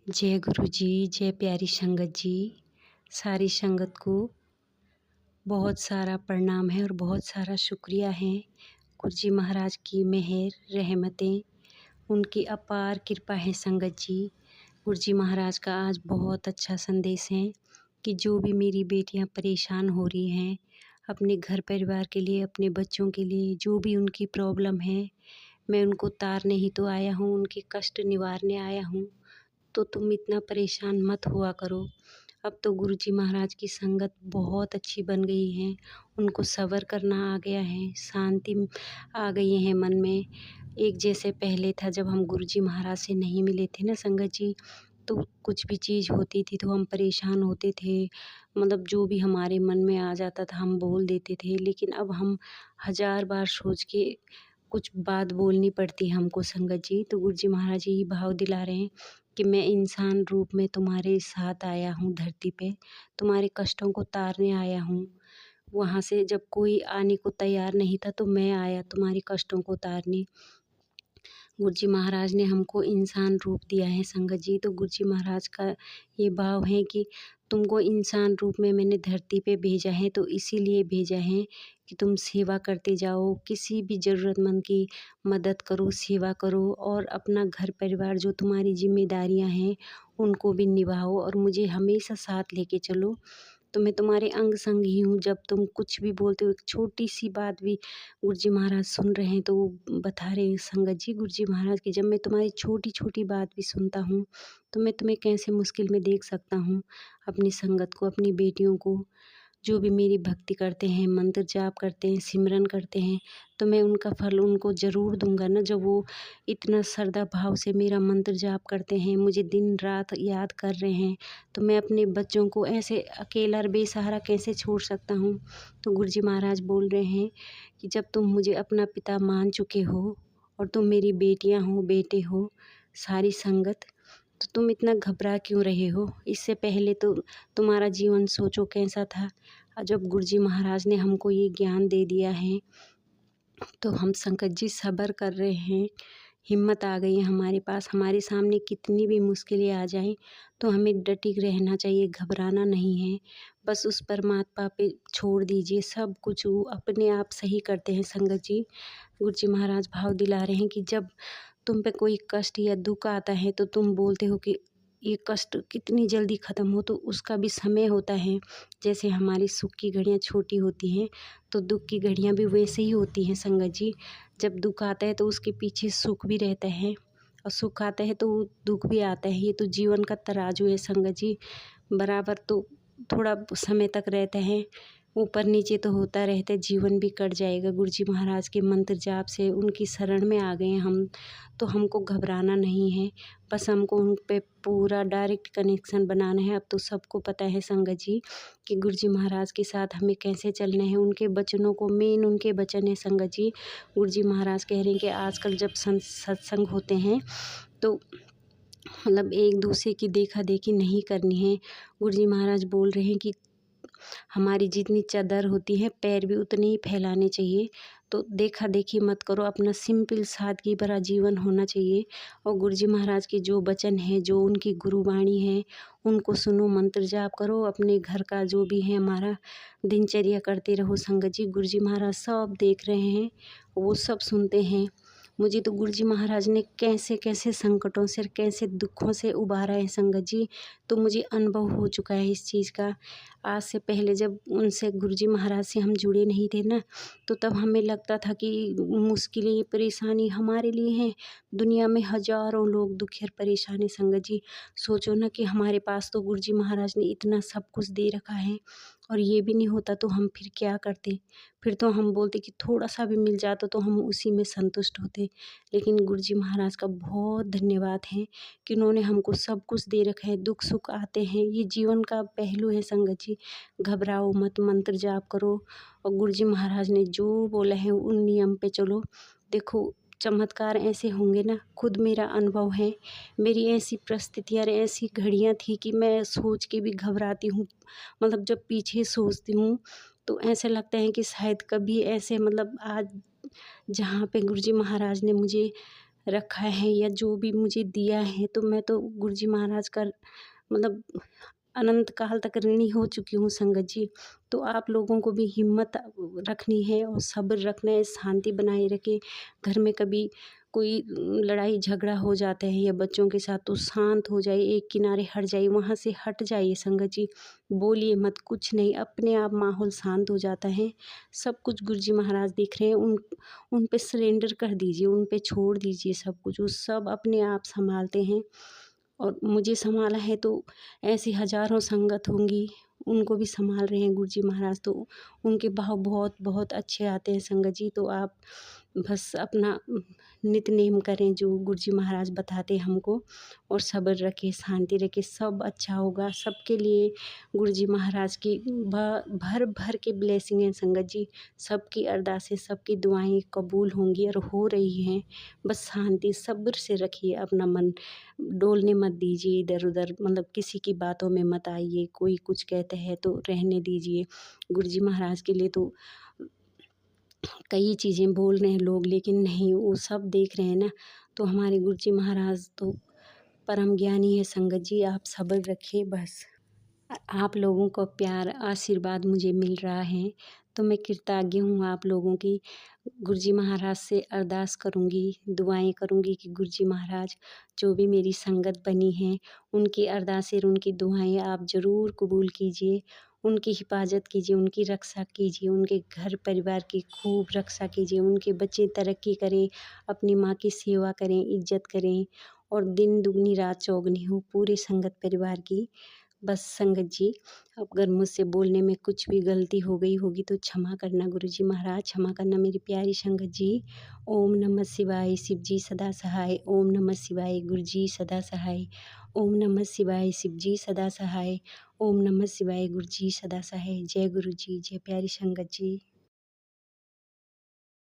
जय गुरु जी, जय प्यारी संगत जी। सारी संगत को बहुत सारा प्रणाम है और बहुत सारा शुक्रिया है। गुरु जी महाराज की मेहर, रहमतें, उनकी अपार कृपा है संगत जी। गुरु जी महाराज का आज बहुत अच्छा संदेश है कि जो भी मेरी बेटियां परेशान हो रही हैं, अपने घर परिवार के लिए, अपने बच्चों के लिए, जो भी उनकी प्रॉब्लम है, मैं उनको तारने ही तो आया हूँ, उनके कष्ट निवारने आया हूँ। तो तुम इतना परेशान मत हुआ करो। अब तो गुरु जी महाराज की संगत बहुत अच्छी बन गई है, उनको सब्र करना आ गया है, शांति आ गई है मन में। एक जैसे पहले था जब हम गुरु जी महाराज से नहीं मिले थे ना संगत जी, तो कुछ भी चीज़ होती थी तो हम परेशान होते थे। मतलब जो भी हमारे मन में आ जाता था हम बोल देते थे, लेकिन अब हम हज़ार बार सोच के कुछ बात बोलनी पड़ती है हमको संगत जी। तो गुरु जी महाराज यही भाव दिला रहे हैं कि मैं इंसान रूप में तुम्हारे साथ आया हूँ धरती पे, तुम्हारे कष्टों को तारने आया हूँ। वहाँ से जब कोई आने को तैयार नहीं था तो मैं आया तुम्हारे कष्टों को तारने। गुरु जी महाराज ने हमको इंसान रूप दिया है संगत जी। तो गुरु जी महाराज का ये भाव है कि तुमको इंसान रूप में मैंने धरती पे भेजा है, तो इसीलिए भेजा है कि तुम सेवा करते जाओ, किसी भी ज़रूरतमंद की मदद करो, सेवा करो और अपना घर परिवार जो तुम्हारी जिम्मेदारियां हैं उनको भी निभाओ और मुझे हमेशा साथ लेके चलो। तो मैं तुम्हारे अंग संग ही हूँ। जब तुम कुछ भी बोलते हो, एक छोटी सी बात भी गुरु जी महाराज सुन रहे हैं तो वो बता रहे हैं संगत जी गुरु जी महाराज की, जब मैं तुम्हारी छोटी छोटी बात भी सुनता हूँ तो मैं तुम्हें कैसे मुश्किल में देख सकता हूँ। अपनी संगत को, अपनी बेटियों को, जो भी मेरी भक्ति करते हैं, मंत्र जाप करते हैं, सिमरन करते हैं, तो मैं उनका फल उनको ज़रूर दूंगा ना। जब वो इतना श्रद्धा भाव से मेरा मंत्र जाप करते हैं, मुझे दिन रात याद कर रहे हैं, तो मैं अपने बच्चों को ऐसे अकेला और बेसहारा कैसे छोड़ सकता हूँ। तो गुरु जी महाराज बोल रहे हैं कि जब तुम मुझे अपना पिता मान चुके हो और तुम मेरी बेटियां हो, बेटे हो, सारी संगत, तो तुम इतना घबरा क्यों रहे हो। इससे पहले तो तुम्हारा जीवन सोचो कैसा था। जब गुरु जी महाराज ने हमको ये ज्ञान दे दिया है तो हम संकट जी सब्र कर रहे हैं। हिम्मत आ गई है हमारे पास। हमारे सामने कितनी भी मुश्किलें आ जाएं तो हमें डटे रहना चाहिए, घबराना नहीं है। बस उस परमात्मा पे छोड़ दीजिए, सब कुछ वो अपने आप सही करते हैं संगत जी। गुरु जी महाराज भाव दिला रहे हैं कि जब तुम पे कोई कष्ट या दुख आता है तो तुम बोलते हो कि ये कष्ट कितनी जल्दी ख़त्म हो, तो उसका भी समय होता है। जैसे हमारी सुख की घड़ियाँ छोटी होती हैं तो दुख की घड़ियाँ भी वैसे ही होती हैं संगत जी। जब दुख आता है तो उसके पीछे सुख भी रहता है और सुख आता है तो दुख भी आता है। ये तो जीवन का तराजू है संगत जी। बराबर तो थोड़ा समय तक रहता है, ऊपर नीचे तो होता रहता है, जीवन भी कट जाएगा। गुरु जी महाराज के मंत्र जाप से उनकी शरण में आ गए हैं हम, तो हमको घबराना नहीं है। बस हमको उन पे पूरा डायरेक्ट कनेक्शन बनाना है। अब तो सबको पता है संगत जी कि गुरु जी महाराज के साथ हमें कैसे चलना है। उनके वचनों को, मेन उनके वचन है संगत जी। गुरु जी महाराज कह रहे हैं कि आजकल जब सत्संग होते हैं तो मतलब एक दूसरे की देखा देखी नहीं करनी है। गुरु जी महाराज बोल रहे हैं कि हमारी जितनी चादर होती है पैर भी उतने ही फैलाने चाहिए। तो देखा देखी मत करो, अपना सिंपल सादगी भरा जीवन होना चाहिए। और गुरु जी महाराज के जो वचन है, जो उनकी गुरुवाणी है, उनको सुनो, मंत्र जाप करो, अपने घर का जो भी है हमारा दिनचर्या करते रहो संगत जी। गुरु जी महाराज सब देख रहे हैं, वो सब सुनते हैं। मुझे तो गुरु जी महाराज ने कैसे कैसे संकटों से, कैसे दुखों से उबारा है संगत जी। तो मुझे अनुभव हो चुका है इस चीज़ का। आज से पहले जब उनसे गुरु जी महाराज से हम जुड़े नहीं थे ना, तो तब हमें लगता था कि मुश्किलें, परेशानी हमारे लिए हैं। दुनिया में हज़ारों लोग दुखी और परेशान हैं संगत जी। सोचो ना कि हमारे पास तो गुरु जी महाराज ने इतना सब कुछ दे रखा है और ये भी नहीं होता तो हम फिर क्या करते। फिर तो हम बोलते कि थोड़ा सा भी मिल जाता तो हम उसी में संतुष्ट होते। लेकिन गुरु जी महाराज का बहुत धन्यवाद है कि उन्होंने हमको सब कुछ दे रखा है। दुख सुख आते हैं, ये जीवन का पहलू है संगत जी। घबराओ मत, मंत्र जाप करो और गुरु जी महाराज ने जो बोला है उन नियम पे चलो। देखो चमत्कार ऐसे होंगे ना, खुद मेरा अनुभव है। मेरी ऐसी परिस्थितियाँ, ऐसी घड़ियाँ थी कि मैं सोच के भी घबराती हूँ। मतलब जब पीछे सोचती हूँ तो ऐसे लगता है कि शायद कभी ऐसे, मतलब आज जहाँ पे गुरु जी महाराज ने मुझे रखा है या जो भी मुझे दिया है, तो मैं तो गुरु जी महाराज का मतलब अनंत काल तक ऋणी हो चुकी हूँ संगत जी। तो आप लोगों को भी हिम्मत रखनी है और सब्र रखना है, शांति बनाए रखें। घर में कभी कोई लड़ाई झगड़ा हो जाता है या बच्चों के साथ, तो शांत हो जाइए, एक किनारे हट जाइए, वहाँ से हट जाइए संगत जी। बोलिए मत, कुछ नहीं, अपने आप माहौल शांत हो जाता है। सब कुछ गुरु जी महाराज देख रहे हैं, उन पे सरेंडर कर दीजिए, उन पे छोड़ दीजिए सब कुछ, वो सब अपने आप सँभालते हैं। और मुझे सँभाला है तो ऐसी हज़ारों संगत होंगी, उनको भी सँभाल रहे हैं गुरु जी महाराज, तो उनके भाव बहुत बहुत अच्छे आते हैं संगत जी। तो आप बस अपना नित्य नेम करें जो गुरु जी महाराज बताते हैं हमको, और सब्र रखें, शांति रखें, सब अच्छा होगा। सबके लिए गुरु जी महाराज की भर भर के ब्लेसिंग है संगत जी। सबकी अरदासें, सबकी दुआएं कबूल होंगी और हो रही हैं। बस शांति सब्र से रखिए, अपना मन डोलने मत दीजिए इधर उधर, मतलब किसी की बातों में मत आइए। कोई कुछ कहते हैं तो रहने दीजिए। गुरु जी महाराज के लिए तो कई चीज़ें बोल रहे हैं लोग, लेकिन नहीं, वो सब देख रहे हैं ना। तो हमारे गुरु जी महाराज तो परम ज्ञानी है संगत जी। आप सब्र रखिए बस। आप लोगों का प्यार आशीर्वाद मुझे मिल रहा है, तो मैं कृतज्ञ हूँ आप लोगों की। गुरु जी महाराज से अरदास करूँगी, दुआएं करूँगी कि गुरु जी महाराज जो भी मेरी संगत बनी है, उनकी अरदासें और उनकी दुआएं आप ज़रूर कबूल कीजिए। उनकी हिफाजत कीजिए, उनकी रक्षा कीजिए, उनके घर परिवार की खूब रक्षा कीजिए, उनके बच्चे तरक्की करें, अपनी माँ की सेवा करें, इज्जत करें, और दिन दुगनी रात चौगनी हो पूरी संगत परिवार की। बस संगत जी, अगर मुझसे बोलने में कुछ भी गलती हो गई होगी तो क्षमा करना गुरु जी महाराज, क्षमा करना मेरी प्यारी संगत जी। ओम नमः शिवाय, शिव जी सदा सहाय। ओम नमः शिवाय, गुरु जी सदा सहाय। ओम नमः शिवाय, शिव जी सदा सहाय। ओम नमः शिवाय, गुरु जी सदा सहाय। जय गुरु जी, जय प्यारी संगत जी।